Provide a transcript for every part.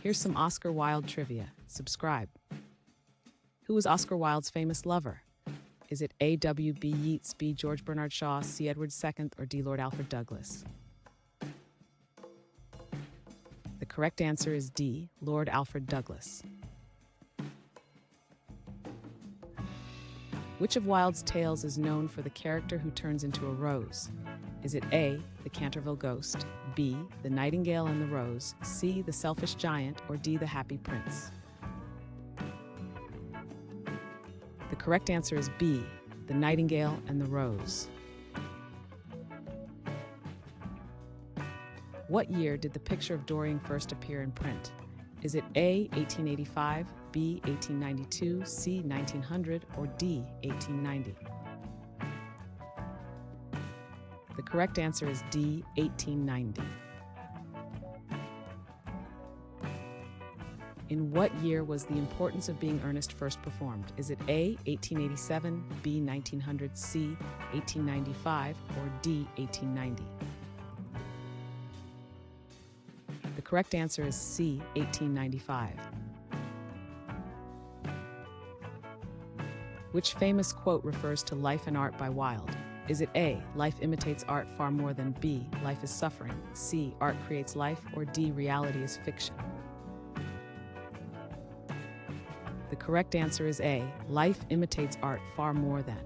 Here's some Oscar Wilde trivia. Subscribe. Who was Oscar Wilde's famous lover? Is it A. W. B. Yeats, B. George Bernard Shaw, C. Edward II, or D. Lord Alfred Douglas? The correct answer is D. Lord Alfred Douglas. Which of Wilde's tales is known for the character who turns into a rose? Is it A. the Canterville Ghost, B. the Nightingale and the Rose, C. the Selfish Giant, or D. the Happy Prince? The correct answer is B. the Nightingale and the Rose. What year did the Picture of Dorian first appear in print? Is it A. 1885, B. 1892, C. 1900, or D. 1890? The correct answer is D. 1890. In what year was The Importance of Being Earnest first performed? Is it A. 1887, B. 1900, C. 1895, or D. 1890? The correct answer is C. 1895. Which famous quote refers to life and art by Wilde? Is it A. Life imitates art far more than B. Life is suffering, C. Art creates life, or D. Reality is fiction? The correct answer is A. Life imitates art far more than.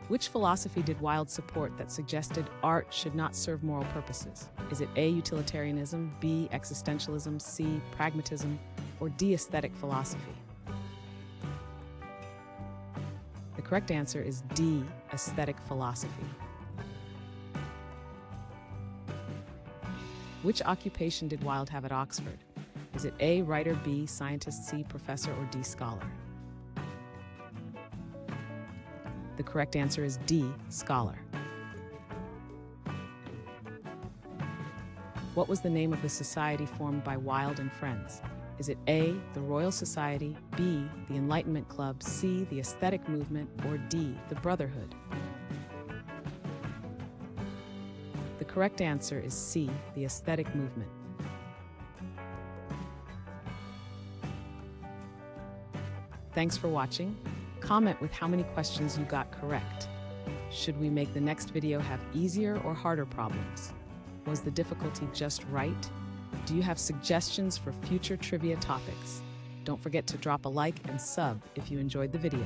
Which philosophy did Wilde support that suggested art should not serve moral purposes? Is it A. Utilitarianism, B. Existentialism, C. Pragmatism, or D. Aesthetic philosophy? The correct answer is D. Aesthetic philosophy. Which occupation did Wilde have at Oxford? Is it A. writer, B. scientist, C. professor, or D. scholar? The correct answer is D. scholar. What was the name of the society formed by Wilde and friends? Is it A. the Royal Society, B. the Enlightenment Club, C. the Aesthetic Movement, or D. the Brotherhood? The correct answer is C. the Aesthetic Movement. Thanks for watching. Comment with how many questions you got correct. Should we make the next video have easier or harder problems? Was the difficulty just right? Do you have suggestions for future trivia topics? Don't forget to drop a like and sub if you enjoyed the video.